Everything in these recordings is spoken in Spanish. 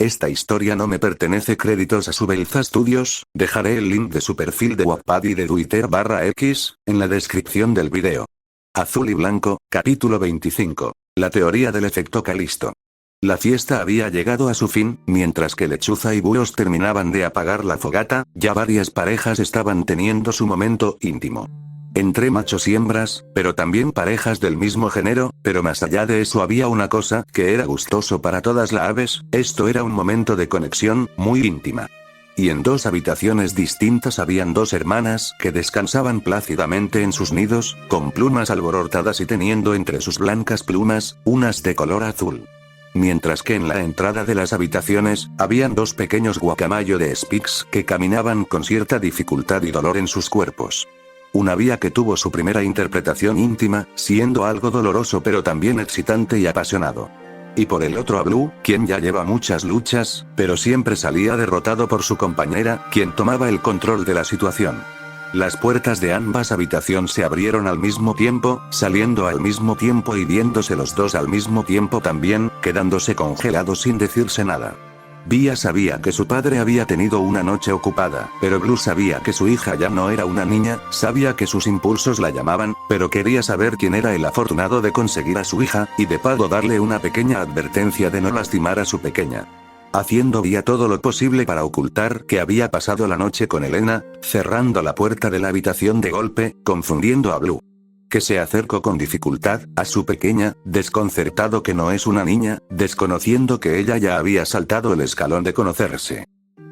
Esta historia no me pertenece. Créditos a Subelza Studios. Dejaré el link de su perfil de Wattpad y de Twitter/X en la descripción del video. Azul y Blanco, capítulo 25. La teoría del efecto Calisto. La fiesta había llegado a su fin, mientras que Lechuza y Búhos terminaban de apagar la fogata, ya varias parejas estaban teniendo su momento íntimo. Entre machos y hembras, pero también parejas del mismo género, pero más allá de eso había una cosa que era gustoso para todas las aves, esto era un momento de conexión, muy íntima. Y en dos habitaciones distintas habían dos hermanas que descansaban plácidamente en sus nidos, con plumas alborotadas y teniendo entre sus blancas plumas, unas de color azul. Mientras que en la entrada de las habitaciones, habían dos pequeños guacamayo de Spix que caminaban con cierta dificultad y dolor en sus cuerpos. Una vía que tuvo su primera interpretación íntima, siendo algo doloroso pero también excitante y apasionado. Y por el otro a Blue, quien ya lleva muchas luchas, pero siempre salía derrotado por su compañera, quien tomaba el control de la situación. Las puertas de ambas habitaciones se abrieron al mismo tiempo, saliendo al mismo tiempo y viéndose los dos al mismo tiempo también, quedándose congelados sin decirse nada. Vía sabía que su padre había tenido una noche ocupada, pero Blue sabía que su hija ya no era una niña, sabía que sus impulsos la llamaban, pero quería saber quién era el afortunado de conseguir a su hija, y de paso darle una pequeña advertencia de no lastimar a su pequeña. Haciendo Vía todo lo posible para ocultar que había pasado la noche con Elena, cerrando la puerta de la habitación de golpe, confundiendo a Blue. Que se acercó con dificultad a su pequeña, desconcertado que no es una niña, desconociendo que ella ya había saltado el escalón de conocerse.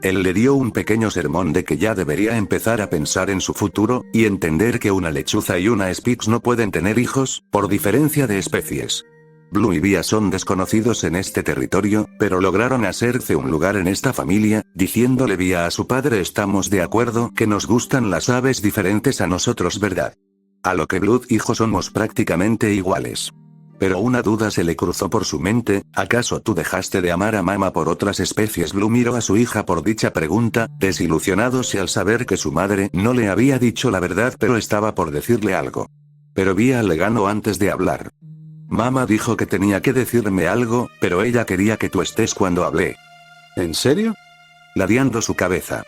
Él le dio un pequeño sermón de que ya debería empezar a pensar en su futuro, y entender que una lechuza y una Spix no pueden tener hijos, por diferencia de especies. Blue y Vía son desconocidos en este territorio, pero lograron hacerse un lugar en esta familia, diciéndole Vía a su padre: estamos de acuerdo que nos gustan las aves diferentes a nosotros, ¿verdad? A lo que Blue dijo: somos prácticamente iguales. Pero una duda se le cruzó por su mente: ¿acaso tú dejaste de amar a mamá por otras especies? Blue miró a su hija por dicha pregunta, desilusionándose al saber que su madre no le había dicho la verdad, pero estaba por decirle algo. Pero Vía le ganó antes de hablar. Mamá dijo que tenía que decirme algo, pero ella quería que tú estés cuando hablé. ¿En serio? Ladeando su cabeza.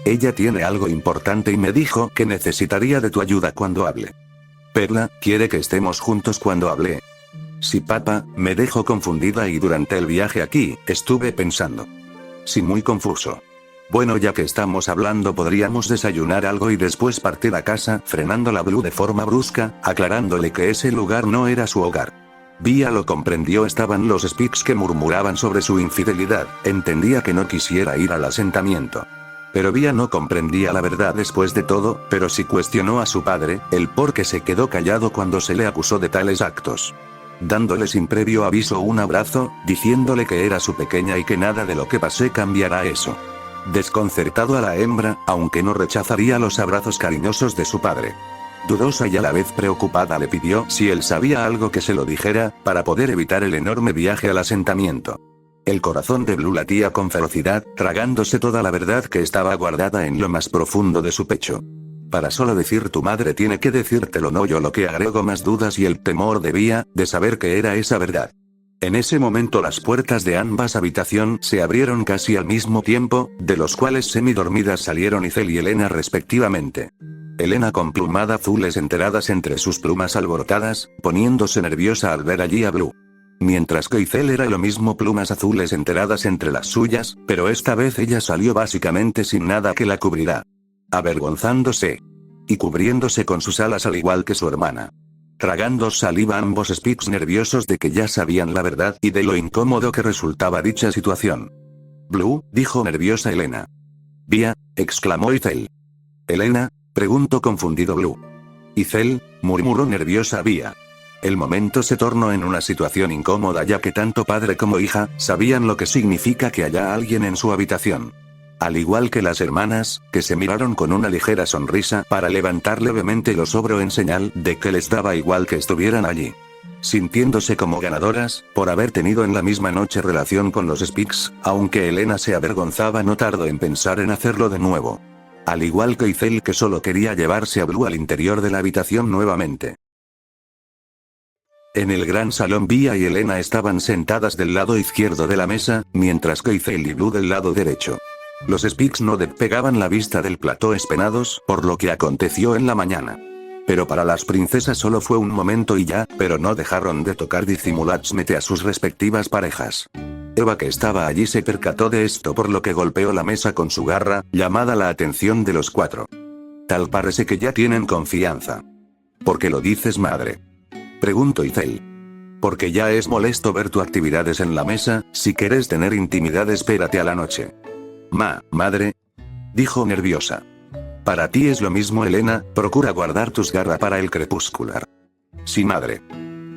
Ella tiene algo importante y me dijo que necesitaría de tu ayuda cuando hable. Perla, quiere que estemos juntos cuando hablé. Sí, papá, me dejó confundida y durante el viaje aquí, estuve pensando. Sí, muy confuso. Bueno, ya que estamos hablando, podríamos desayunar algo y después partir a casa, frenándola Blue de forma brusca, aclarándole que ese lugar no era su hogar. Vía lo comprendió, estaban los Spix que murmuraban sobre su infidelidad, entendía que no quisiera ir al asentamiento. Pero Vía no comprendía la verdad después de todo, pero sí cuestionó a su padre, el por qué se quedó callado cuando se le acusó de tales actos. Dándole sin previo aviso un abrazo, diciéndole que era su pequeña y que nada de lo que pase cambiará eso. Desconcertado a la hembra, aunque no rechazaría los abrazos cariñosos de su padre. Dudosa y a la vez preocupada le pidió si él sabía algo que se lo dijera, para poder evitar el enorme viaje al asentamiento. El corazón de Blue latía con ferocidad, tragándose toda la verdad que estaba guardada en lo más profundo de su pecho. Para solo decir tu madre tiene que decírtelo, no yo, lo que agregó más dudas y el temor de Vía, de saber que era esa verdad. En ese momento las puertas de ambas habitaciones se abrieron casi al mismo tiempo, de los cuales semidormidas salieron Icel y Elena respectivamente. Elena con plumada azules enteradas entre sus plumas alborotadas, poniéndose nerviosa al ver allí a Blue. Mientras que Icel era lo mismo, plumas azules enteradas entre las suyas, pero esta vez ella salió básicamente sin nada que la cubrirá. Avergonzándose. Y cubriéndose con sus alas al igual que su hermana. Tragando saliva ambos Spix nerviosos de que ya sabían la verdad y de lo incómodo que resultaba dicha situación. Blue, dijo nerviosa Elena. Vía, exclamó Icel. Elena, preguntó confundido Blue. Icel, murmuró nerviosa Vía. El momento se tornó en una situación incómoda, ya que tanto padre como hija sabían lo que significa que haya alguien en su habitación. Al igual que las hermanas, que se miraron con una ligera sonrisa para levantar levemente los hombros en señal de que les daba igual que estuvieran allí. Sintiéndose como ganadoras, por haber tenido en la misma noche relación con los Spix, aunque Elena se avergonzaba, no tardó en pensar en hacerlo de nuevo. Al igual que Icel, que solo quería llevarse a Blue al interior de la habitación nuevamente. En el gran salón Vía y Elena estaban sentadas del lado izquierdo de la mesa, mientras que Ethel y Blue del lado derecho. Los Speaks no despegaban la vista del plató espenados por lo que aconteció en la mañana. Pero para las princesas solo fue un momento y ya, pero no dejaron de tocar disimuladamente a sus respectivas parejas. Eva, que estaba allí, se percató de esto, por lo que golpeó la mesa con su garra, llamada la atención de los cuatro. Tal parece que ya tienen confianza. ¿Por qué lo dices, madre? Preguntó Ethel. Porque ya es molesto ver tus actividades en la mesa. Si quieres tener intimidad, espérate a la noche. Madre. Dijo nerviosa. Para ti es lo mismo, Elena, procura guardar tus garras para el crepuscular. Sí, madre.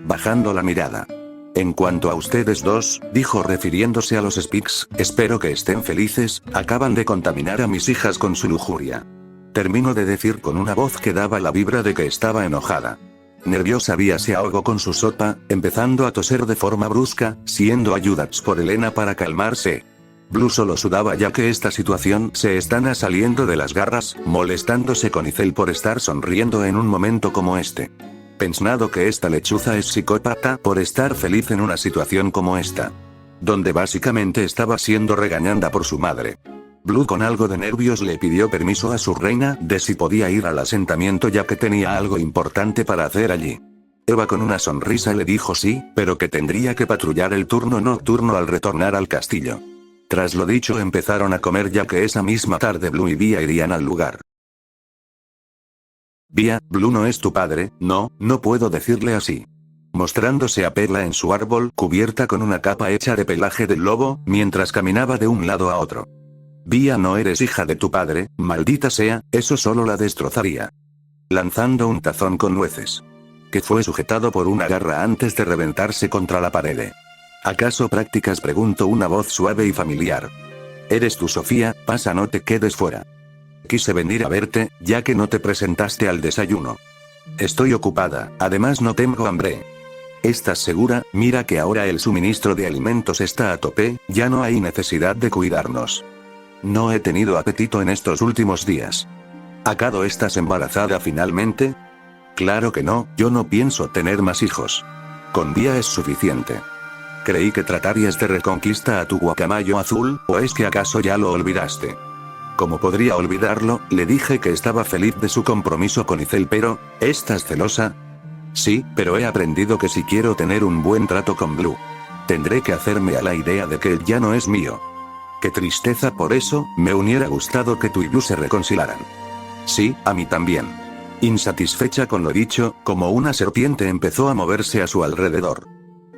Bajando la mirada. En cuanto a ustedes dos, dijo refiriéndose a los Speaks, espero que estén felices, acaban de contaminar a mis hijas con su lujuria. Terminó de decir con una voz que daba la vibra de que estaba enojada. Nerviosa, Vía se ahogó con su sopa, empezando a toser de forma brusca, siendo ayudados por Elena para calmarse. Blue solo sudaba ya que esta situación se estaba saliendo de las garras, molestándose con Ethel por estar sonriendo en un momento como este. Pensado que esta lechuza es psicópata por estar feliz en una situación como esta. Donde básicamente estaba siendo regañada por su madre. Blue, con algo de nervios, le pidió permiso a su reina de si podía ir al asentamiento ya que tenía algo importante para hacer allí. Eva con una sonrisa le dijo sí, pero que tendría que patrullar el turno nocturno al retornar al castillo. Tras lo dicho, empezaron a comer ya que esa misma tarde Blue y Vía irían al lugar. Vía, Blue no es tu padre, no puedo decirle así. Mostrándose a Perla en su árbol cubierta con una capa hecha de pelaje del lobo, mientras caminaba de un lado a otro. Vía, no eres hija de tu padre, maldita sea, eso solo la destrozaría. Lanzando un tazón con nueces. Que fue sujetado por una garra antes de reventarse contra la pared. ¿Acaso practicas?, preguntó una voz suave y familiar. ¿Eres tú, Sofía? Pasa, no te quedes fuera. Quise venir a verte, ya que no te presentaste al desayuno. Estoy ocupada, además no tengo hambre. ¿Estás segura? Mira que ahora el suministro de alimentos está a tope, ya no hay necesidad de cuidarnos. No he tenido apetito en estos últimos días. ¿Acaso estás embarazada finalmente? Claro que no, yo no pienso tener más hijos. Con Vía es suficiente. Creí que tratarías de reconquista a tu guacamayo azul, ¿o es que acaso ya lo olvidaste? ¿Cómo podría olvidarlo? Le dije que estaba feliz de su compromiso con Ethel, pero, ¿estás celosa? Sí, pero he aprendido que si quiero tener un buen trato con Blue, tendré que hacerme a la idea de que él ya no es mío. Qué tristeza, por eso, me hubiera gustado que tú y Blue se reconciliaran. Sí, a mí también. Insatisfecha con lo dicho, como una serpiente empezó a moverse a su alrededor.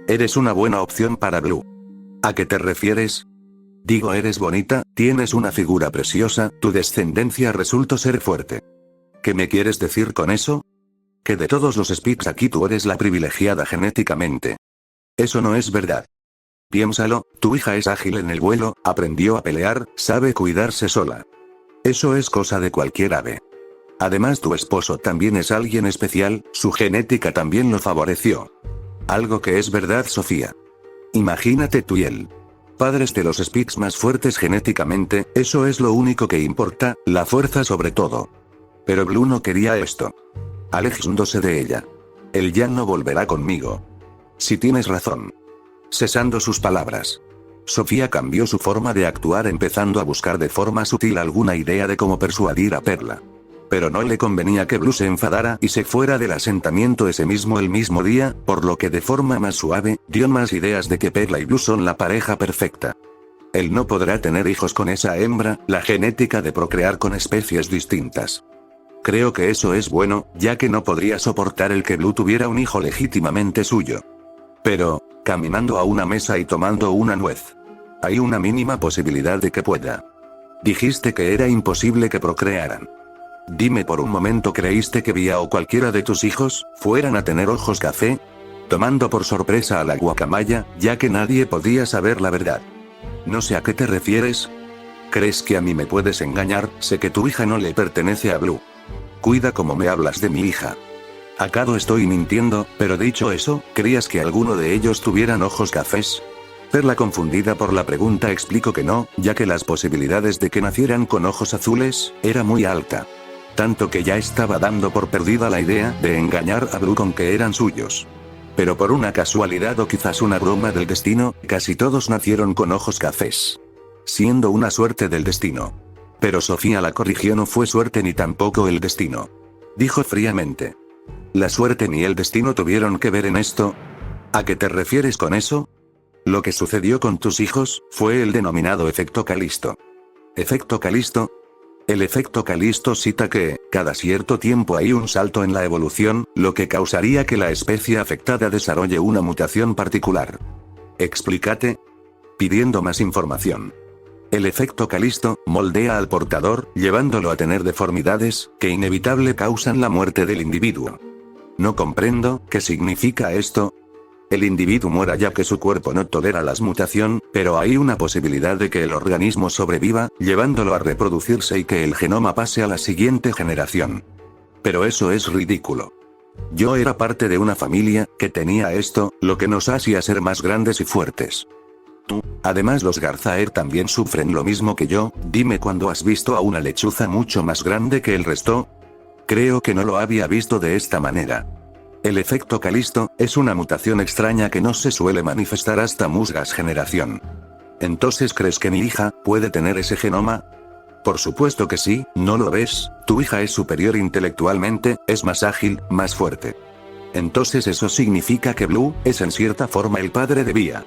Eres una buena opción para Blue. ¿A qué te refieres? Digo, eres bonita, tienes una figura preciosa, tu descendencia resultó ser fuerte. ¿Qué me quieres decir con eso? Que de todos los Speaks aquí tú eres la privilegiada genéticamente. Eso no es verdad. Piénsalo, tu hija es ágil en el vuelo, aprendió a pelear, sabe cuidarse sola. Eso es cosa de cualquier ave. Además, tu esposo también es alguien especial, su genética también lo favoreció. Algo que es verdad, Sofía. Imagínate tú y él. Padres de los Speaks más fuertes genéticamente, eso es lo único que importa, la fuerza sobre todo. Pero Blue no quería esto. Alejándose de ella. Él ya no volverá conmigo. Si tienes razón. Cesando sus palabras. Sofía cambió su forma de actuar, empezando a buscar de forma sutil alguna idea de cómo persuadir a Perla. Pero no le convenía que Blue se enfadara y se fuera del asentamiento el mismo día, por lo que de forma más suave, dio más ideas de que Perla y Blue son la pareja perfecta. Él no podrá tener hijos con esa hembra, la genética de procrear con especies distintas. Creo que eso es bueno, ya que no podría soportar el que Blue tuviera un hijo legítimamente suyo. Pero, caminando a una mesa y tomando una nuez. Hay una mínima posibilidad de que pueda. Dijiste que era imposible que procrearan. Dime, por un momento creíste que Vía o cualquiera de tus hijos fueran a tener ojos café, tomando por sorpresa a la guacamaya, ya que nadie podía saber la verdad. No sé a qué te refieres. ¿Crees que a mí me puedes engañar? Sé que tu hija no le pertenece a Blue. Cuida cómo me hablas de mi hija. ¿Acaso estoy mintiendo? Pero dicho eso, ¿creías que alguno de ellos tuvieran ojos cafés? Perla, confundida por la pregunta, explicó que no, ya que las posibilidades de que nacieran con ojos azules era muy alta. Tanto que ya estaba dando por perdida la idea de engañar a Blue con que eran suyos. Pero por una casualidad o quizás una broma del destino, casi todos nacieron con ojos cafés. Siendo una suerte del destino. Pero Sofía la corrigió: no fue suerte ni tampoco el destino. Dijo fríamente. ¿La suerte ni el destino tuvieron que ver en esto? ¿A qué te refieres con eso? Lo que sucedió con tus hijos, fue el denominado efecto Calisto. ¿Efecto Calisto? El efecto Calisto cita que, cada cierto tiempo hay un salto en la evolución, lo que causaría que la especie afectada desarrolle una mutación particular. Explícate. Pidiendo más información. El efecto Calisto moldea al portador, llevándolo a tener deformidades, que inevitable causan la muerte del individuo. No comprendo, ¿qué significa esto? El individuo muera ya que su cuerpo no tolera la mutación, pero hay una posibilidad de que el organismo sobreviva, llevándolo a reproducirse y que el genoma pase a la siguiente generación. Pero eso es ridículo. Yo era parte de una familia que tenía esto, lo que nos hacía ser más grandes y fuertes. Tú, además los Garzaer también sufren lo mismo que yo. Dime cuándo has visto a una lechuza mucho más grande que el resto. Creo que no lo había visto de esta manera. El efecto Calisto es una mutación extraña que no se suele manifestar hasta Musgas generación. ¿Entonces crees que mi hija puede tener ese genoma? Por supuesto que sí, ¿no lo ves? Tu hija es superior intelectualmente, es más ágil, más fuerte. Entonces eso significa que Blue es en cierta forma el padre de Vía.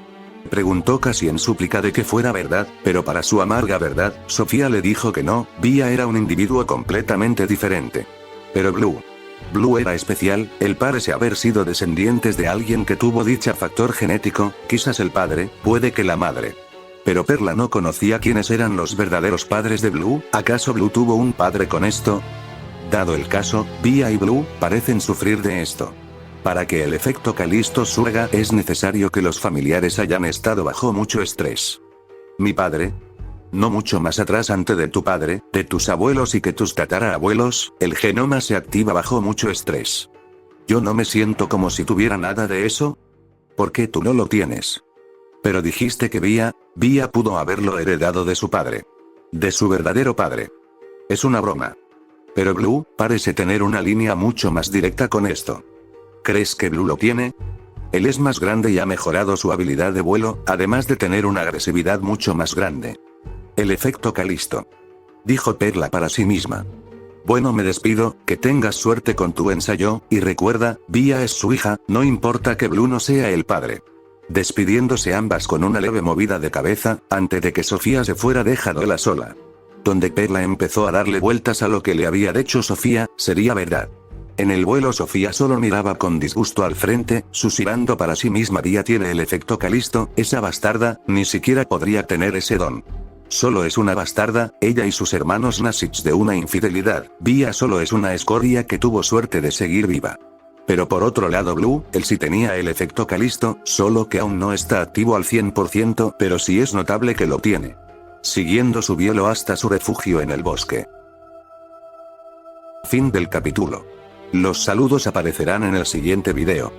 Preguntó casi en súplica de que fuera verdad, pero para su amarga verdad, Sofía le dijo que no, Vía era un individuo completamente diferente. Pero Blue era especial, él parece haber sido descendientes de alguien que tuvo dicho factor genético, quizás el padre, puede que la madre. Pero Perla no conocía quiénes eran los verdaderos padres de Blue. ¿Acaso Blue tuvo un padre con esto? Dado el caso, Vía y Blue parecen sufrir de esto. Para que el efecto Calisto surja es necesario que los familiares hayan estado bajo mucho estrés. Mi padre. No mucho más atrás antes de tu padre, de tus abuelos y que tus tatarabuelos, el genoma se activa bajo mucho estrés. Yo no me siento como si tuviera nada de eso. ¿Por qué tú no lo tienes? Pero dijiste que Vía pudo haberlo heredado de su padre. De su verdadero padre. Es una broma. Pero Blue parece tener una línea mucho más directa con esto. ¿Crees que Blue lo tiene? Él es más grande y ha mejorado su habilidad de vuelo, además de tener una agresividad mucho más grande. El efecto Calisto. Dijo Perla para sí misma. Bueno, me despido, que tengas suerte con tu ensayo, y recuerda, Vía es su hija, no importa que Blue no sea el padre. Despidiéndose ambas con una leve movida de cabeza, antes de que Sofía se fuera dejándola sola. Donde Perla empezó a darle vueltas a lo que le había dicho Sofía, sería verdad. En el vuelo Sofía solo miraba con disgusto al frente, susurrando para sí misma: Vía tiene el efecto Calisto, esa bastarda, ni siquiera podría tener ese don. Solo es una bastarda, ella y sus hermanos nacís de una infidelidad. Vía solo es una escoria que tuvo suerte de seguir viva. Pero por otro lado Blue, él sí tenía el efecto Calisto, solo que aún no está activo al 100%, pero sí es notable que lo tiene. Siguiendo su vuelo hasta su refugio en el bosque. Fin del capítulo. Los saludos aparecerán en el siguiente video.